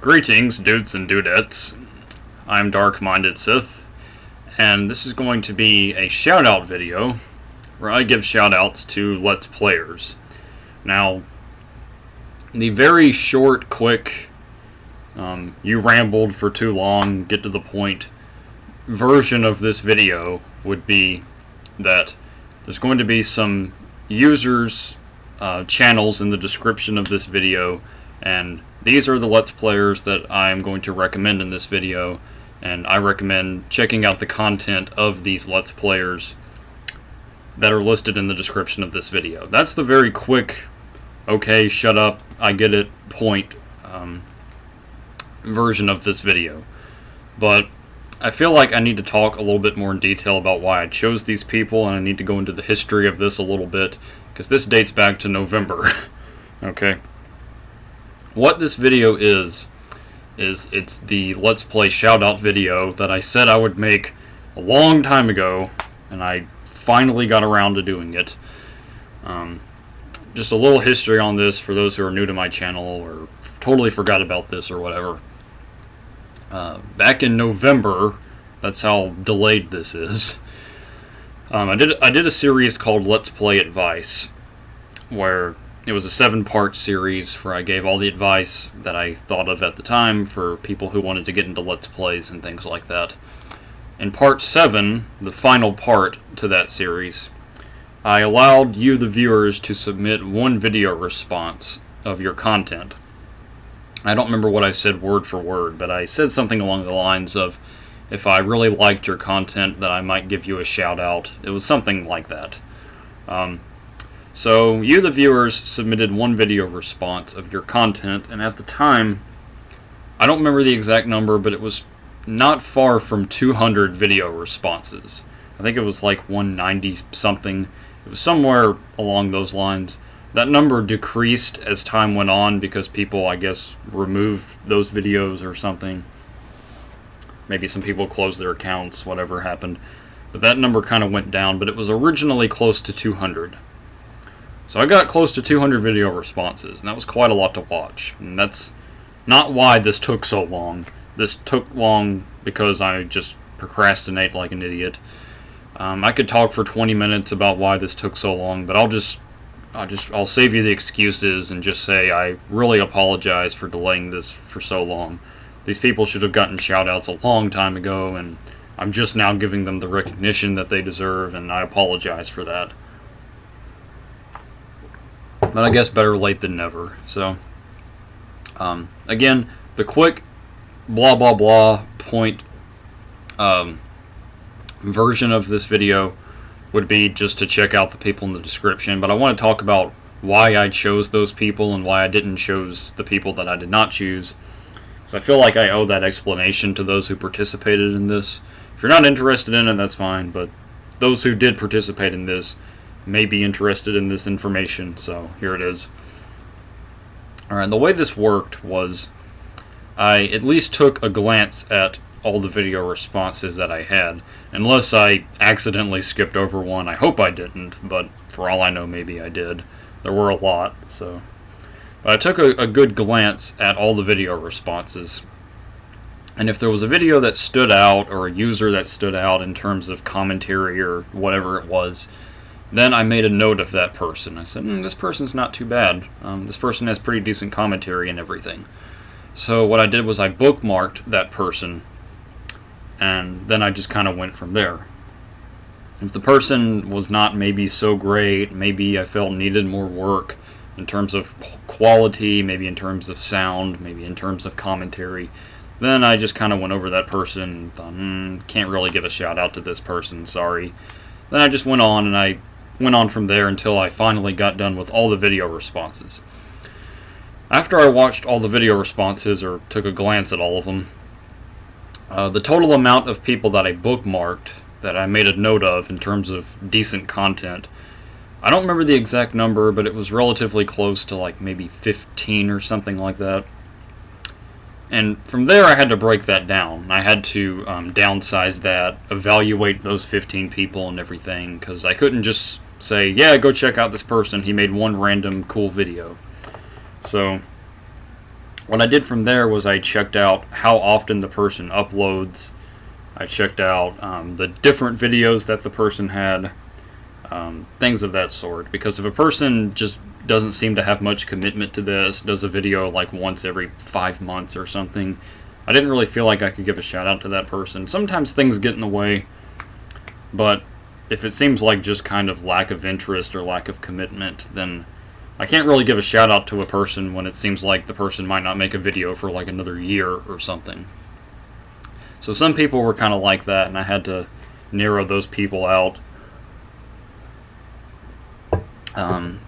Greetings, dudes and dudettes. I'm Dark-Minded Sith, and this is going to be a shout-out video where I give shout-outs to Let's Players. Now, the very short, quick, you rambled for too long, get to the point version of this video would be that there's going to be some users' channels in the description of this video, and these are the Let's Players that I'm going to recommend in this video, and I recommend checking out the content of these Let's Players that are listed in the description of this video. That's the very quick, okay, shut up, I get it, point version of this video. But I feel like I need to talk a little bit more in detail about why I chose these people, and I need to go into the history of this a little bit, because this dates back to November. Okay. What this video is it's the Let's Play shout-out video that I said I would make a long time ago, and I finally got around to doing it. Just a little history on this for those who are new to my channel or totally forgot about this or whatever. Back in November, that's how delayed this is. I did a series called Let's Play Advice, where it was a 7-part series where I gave all the advice that I thought of at the time for people who wanted to get into Let's Plays and things like that. In part 7, the final part to that series, I allowed you, the viewers, to submit one video response of your content. I don't remember what I said word for word, but I said something along the lines of, if I really liked your content, that I might give you a shout out. It was something like that. So you, the viewers, submitted one video response of your content, and at the time, I don't remember the exact number, but it was not far from 200 video responses. I think it was like 190 something. It was somewhere along those lines. That number decreased as time went on because people, I guess, removed those videos or something. Maybe some people closed their accounts, whatever happened. But that number kind of went down, but it was originally close to 200. So I got close to 200 video responses, and that was quite a lot to watch. And that's not why this took so long. This took long because I just procrastinate like an idiot. I could talk for 20 minutes about why this took so long, but I'll save you the excuses and just say I really apologize for delaying this for so long. These people should have gotten shoutouts a long time ago, and I'm just now giving them the recognition that they deserve, and I apologize for that. But I guess better late than never. So, again, the quick blah blah blah point version of this video would be just to check out the people in the description, but I want to talk about why I chose those people and why I didn't choose the people that I did not choose. So I feel like I owe that explanation to those who participated in this. If you're not interested in it, that's fine, but those who did participate in this may be interested in this information, so here it is. Alright, the way this worked was I at least took a glance at all the video responses that I had, unless I accidentally skipped over one. I hope I didn't, but for all I know, maybe I did. There were a lot, so. But I took a good glance at all the video responses, and if there was a video that stood out, or a user that stood out in terms of commentary or whatever it was, then I made a note of that person. I said, this person's not too bad. This person has pretty decent commentary and everything. So what I did was I bookmarked that person, and then I just kind of went from there. If the person was not maybe so great, maybe I felt needed more work in terms of quality, maybe in terms of sound, maybe in terms of commentary, then I just kind of went over that person and thought, can't really give a shout out to this person, sorry. Then I just went on, and I went on from there until I finally got done with all the video responses. After I watched all the video responses, or took a glance at all of them, the total amount of people that I bookmarked, that I made a note of in terms of decent content, I don't remember the exact number, but it was relatively close to like maybe 15 or something like that. And from there I had to break that down. I had to downsize that, evaluate those 15 people and everything, because I couldn't just say, yeah, go check out this person, he made one random cool video. So what I did from there was I checked out how often the person uploads. I checked out the different videos that the person had, things of that sort. Because if a person just doesn't seem to have much commitment to this, does a video like once every 5 months or something, I didn't really feel like I could give a shout out to that person. Sometimes things get in the way, but if it seems like just kind of lack of interest or lack of commitment, then I can't really give a shout out to a person when it seems like the person might not make a video for like another year or something. So some people were kind of like that, and I had to narrow those people out.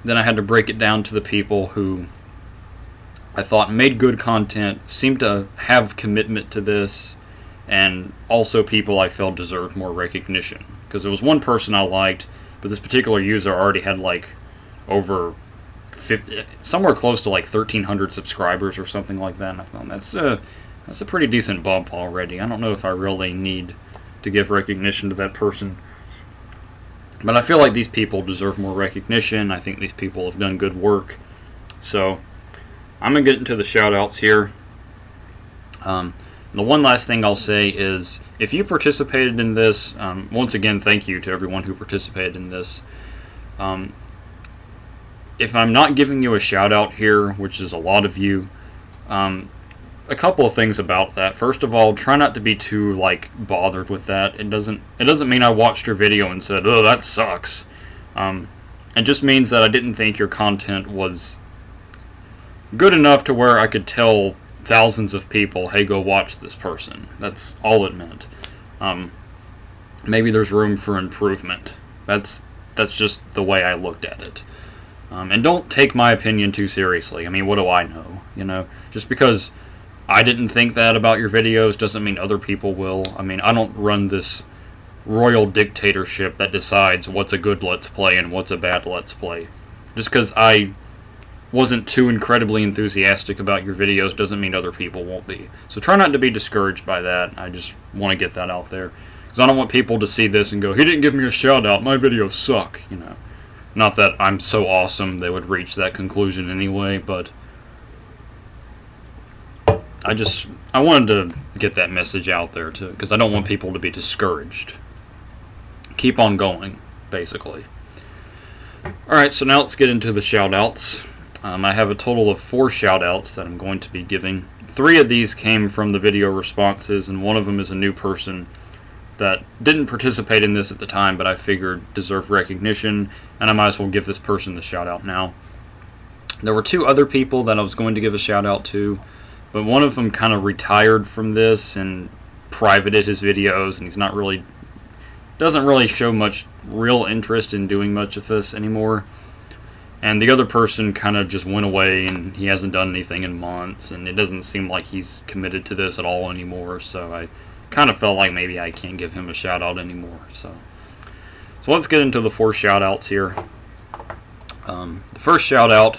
Then I had to break it down to the people who I thought made good content, seemed to have commitment to this, and also people I felt deserved more recognition. Because there was one person I liked, but this particular user already had like over 50, somewhere close to like 1,300 subscribers or something like that. And I thought that's a pretty decent bump already. I don't know if I really need to give recognition to that person. But I feel like these people deserve more recognition. I think these people have done good work. So I'm going to get into the shout-outs here. The one last thing I'll say is, if you participated in this, once again, thank you to everyone who participated in this. If I'm not giving you a shout-out here, which is a lot of you, a couple of things about that. First of all, try not to be too like bothered with that. It doesn't mean I watched your video and said, "Oh, that sucks." It just means that I didn't think your content was good enough to where I could tell thousands of people, "Hey, go watch this person." That's all it meant. Maybe there's room for improvement. That's just the way I looked at it. And don't take my opinion too seriously. I mean, what do I know? You know, just because I didn't think that about your videos doesn't mean other people will. I mean, I don't run this royal dictatorship that decides what's a good Let's Play and what's a bad Let's Play. Just because I wasn't too incredibly enthusiastic about your videos doesn't mean other people won't be. So try not to be discouraged by that. I just want to get that out there. Because I don't want people to see this and go, "He didn't give me a shout out, my videos suck," you know. Not that I'm so awesome they would reach that conclusion anyway, but I wanted to get that message out there too, because I don't want people to be discouraged. Keep on going, basically. Alright, so now let's get into the shout-outs. I have a total of 4 shout-outs that I'm going to be giving. 3 of these came from the video responses, and one of them is a new person that didn't participate in this at the time, but I figured deserved recognition, and I might as well give this person the shout-out now. There were 2 other people that I was going to give a shout-out to, but one of them kind of retired from this and privated his videos, and he's not really, doesn't really show much real interest in doing much of this anymore. And the other person kind of just went away, and he hasn't done anything in months, and it doesn't seem like he's committed to this at all anymore, so I kind of felt like maybe I can't give him a shout out anymore. So let's get into the 4 shout outs here. The first shout out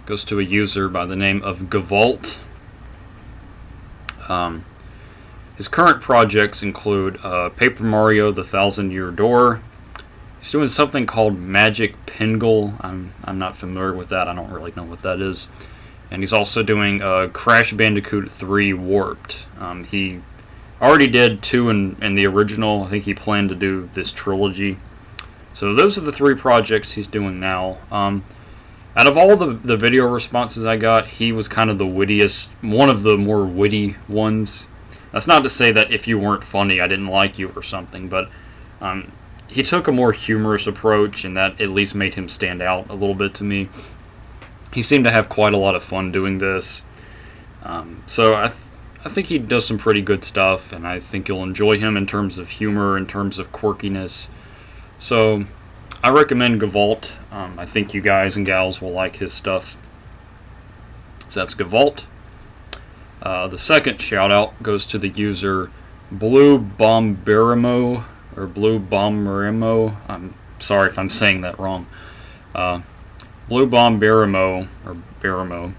goes to a user by the name of Gevault. His current projects include Paper Mario: The Thousand-Year Door. He's doing something called Magic Pengel. I'm not familiar with that. I don't really know what that is. And he's also doing Crash Bandicoot 3 Warped. He already did 2 in the original. I think he planned to do this trilogy. So those are the 3 projects he's doing now. Out of all the video responses I got, he was kind of the wittiest, one of the more witty ones. That's not to say that if you weren't funny, I didn't like you or something, but he took a more humorous approach, and that at least made him stand out a little bit to me. He seemed to have quite a lot of fun doing this. So I think he does some pretty good stuff, and I think you'll enjoy him in terms of humor, in terms of quirkiness. So I recommend Gevault. I think you guys and gals will like his stuff. So that's Gevault. The second shout out goes to the user Bluebomberimo, or Bluebomberimo. I'm sorry if I'm saying that wrong. Bluebomberimo, or Berimo.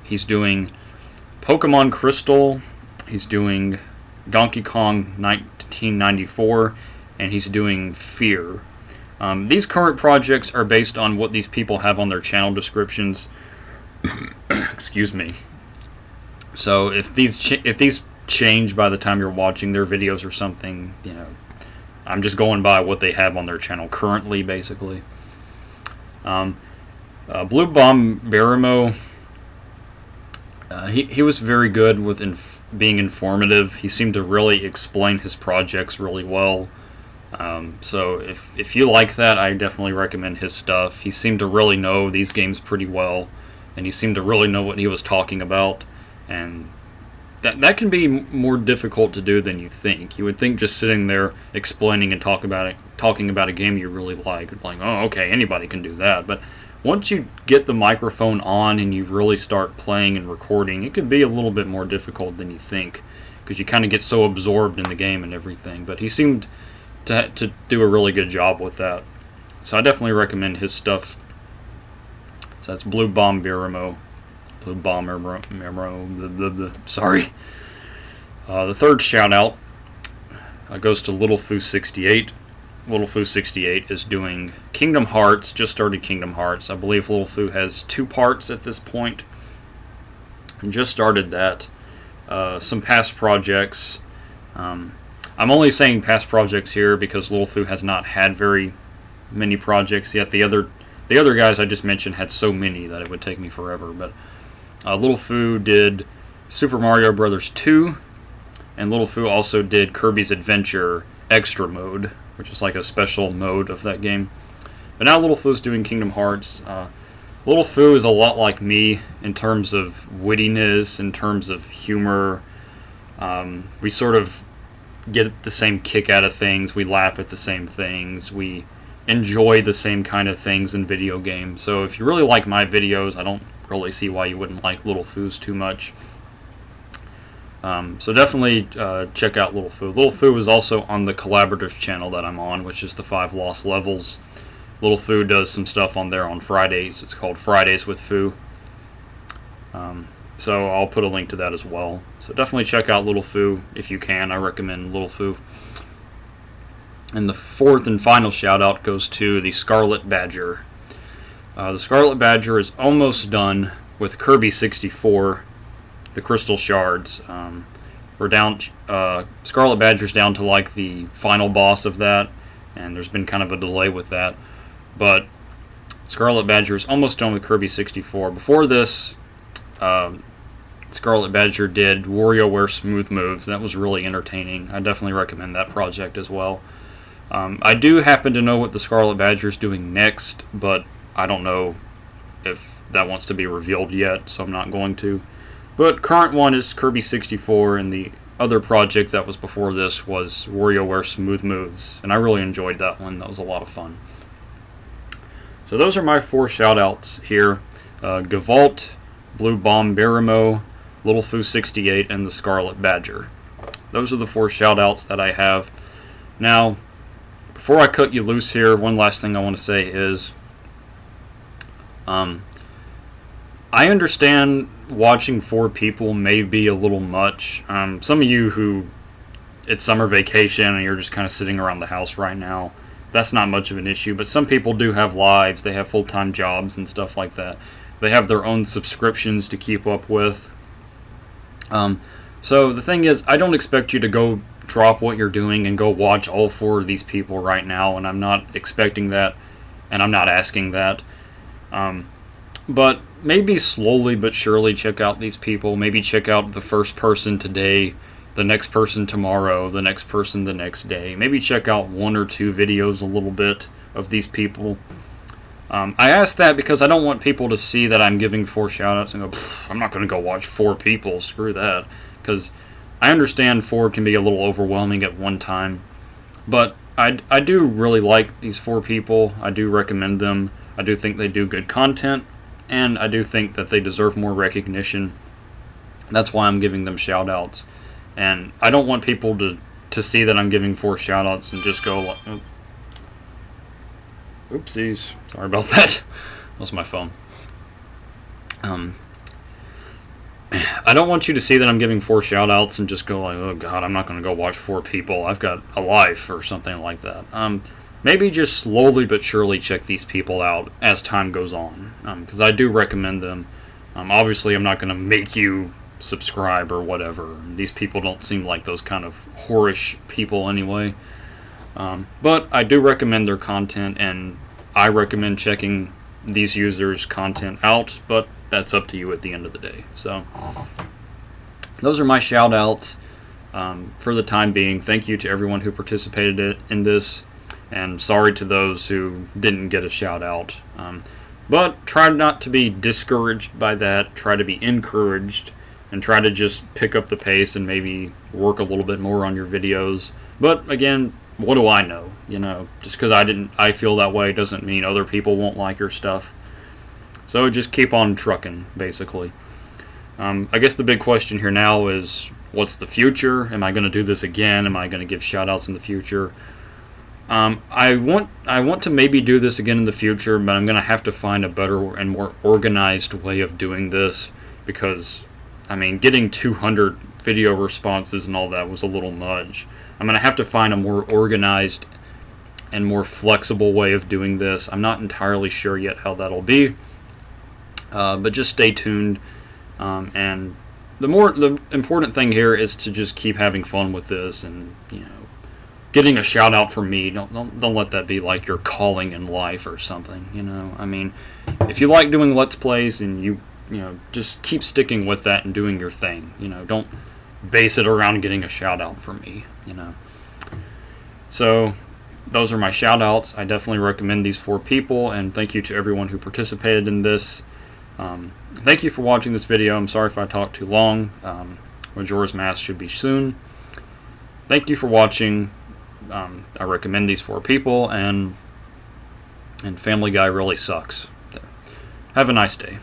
He's doing Pokemon Crystal. He's doing Donkey Kong 1994, and he's doing F.E.A.R. These current projects are based on what these people have on their channel descriptions. Excuse me. So if these change by the time you're watching their videos or something, you know, I'm just going by what they have on their channel currently, basically. Bluebomberimo, he was very good with being informative. He seemed to really explain his projects really well. So if you like that, I definitely recommend his stuff. He seemed to really know these games pretty well, and he seemed to really know what he was talking about, and that can be more difficult to do than you think. You would think just sitting there explaining and talking about a game you really like, oh, okay, anybody can do that. But once you get the microphone on and you really start playing and recording, it can be a little bit more difficult than you think, because you kind of get so absorbed in the game and everything. But he seemed to do a really good job with that. So I definitely recommend his stuff. So that's Bluebomberimo. Sorry. The third shout out goes to LittleFoo68. LittleFoo68 is doing Kingdom Hearts, just started Kingdom Hearts. I believe LittleFoo has 2 parts at this point. And just started that. Some past projects. I'm only saying past projects here because LittleFoo has not had very many projects yet. The other guys I just mentioned had so many that it would take me forever. But LittleFoo did Super Mario Bros. 2, and LittleFoo also did Kirby's Adventure Extra Mode, which is like a special mode of that game. But now LittleFoo's doing Kingdom Hearts. LittleFoo is a lot like me in terms of wittiness, in terms of humor. We sort of get the same kick out of things. We laugh at the same things. We enjoy the same kind of things in video games. So if you really like my videos, I don't really see why you wouldn't like LittleFoo's too much. So definitely check out LittleFoo. LittleFoo is also on the collaborative channel that I'm on, which is the 5 Lost Levels. LittleFoo does some stuff on there on Fridays. It's called Fridays with Foo. So I'll put a link to that as well. So definitely check out LittleFoo if you can. I recommend LittleFoo. And the fourth and final shout out goes to TheScarletBadger. The TheScarletBadger is almost done with Kirby 64, the Crystal Shards. We're down. TheScarletBadger's down to like the final boss of that, and there's been kind of a delay with that. But TheScarletBadger is almost done with Kirby 64. Before this, TheScarletBadger did WarioWare Smooth Moves. That was really entertaining. I definitely recommend that project as well. I do happen to know what TheScarletBadger is doing next, but I don't know if that wants to be revealed yet, so I'm not going to. But current one is Kirby 64, and the other project that was before this was WarioWare Smooth Moves, and I really enjoyed that one. That was a lot of fun. So those are my 4 shoutouts here. Gevault, Bluebomberimo, LittleFoo68, and TheScarletBadger. Those are the 4 shoutouts that I have. Now, before I cut you loose here, one last thing I want to say is I understand watching 4 people may be a little much. Some of you who it's summer vacation and you're just kind of sitting around the house right now, that's not much of an issue. But some people do have lives. They have full-time jobs and stuff like that. They have their own subscriptions to keep up with. So the thing is, I don't expect you to go drop what you're doing and go watch all 4 of these people right now, and I'm not expecting that, and I'm not asking that. But maybe slowly but surely check out these people. Maybe check out the first person today, the next person tomorrow, the next person the next day. Maybe check out 1 or 2 videos a little bit of these people. I ask that because I don't want people to see that I'm giving 4 shoutouts and go, I'm not going to go watch 4 people, screw that. Because I understand 4 can be a little overwhelming at one time. But I do really like these 4 people. I do recommend them. I do think they do good content. And I do think that they deserve more recognition. That's why I'm giving them shoutouts. And I don't want people to see that I'm giving 4 shoutouts and just go like, oh. Oopsies. Sorry about that. That was my phone. I don't want you to see that I'm giving 4 shoutouts and just go like, oh god, I'm not going to go watch 4 people. I've got a life or something like that. Maybe just slowly but surely check these people out as time goes on, because I do recommend them. Obviously, I'm not going to make you subscribe or whatever. These people don't seem like those kind of whorish people anyway. But I do recommend their content, and I recommend checking these users' content out, but that's up to you at the end of the day. So those are my shout outs for the time being. Thank you to everyone who participated in this, and sorry to those who didn't get a shout out. But try not to be discouraged by that. Try to be encouraged, and try to just pick up the pace and maybe work a little bit more on your videos. But again, what do I know? You know, just because I feel that way doesn't mean other people won't like your stuff. So just keep on trucking, basically. I guess the big question here now is, what's the future? Am I going to do this again? Am I going to give shout-outs in the future? I want to maybe do this again in the future, but I'm going to have to find a better and more organized way of doing this, because, I mean, getting 200 video responses and all that was a little much. I'm going to have to find a more organized and more flexible way of doing this. I'm not entirely sure yet how that'll be, but just stay tuned. And the important thing here is to just keep having fun with this, and you know, getting a shout out from me. Don't let that be like your calling in life or something. You know, I mean, if you like doing Let's Plays, and you know, just keep sticking with that and doing your thing. You know, don't base it around getting a shout out from me. You know, so those are my shout outs. I definitely recommend these 4 people, and thank you to everyone who participated in this. Thank you for watching this video. I'm sorry if I talked too long. Majora's Mask should be soon. Thank you for watching. I recommend these 4 people, and Family Guy really sucks. Have a nice day.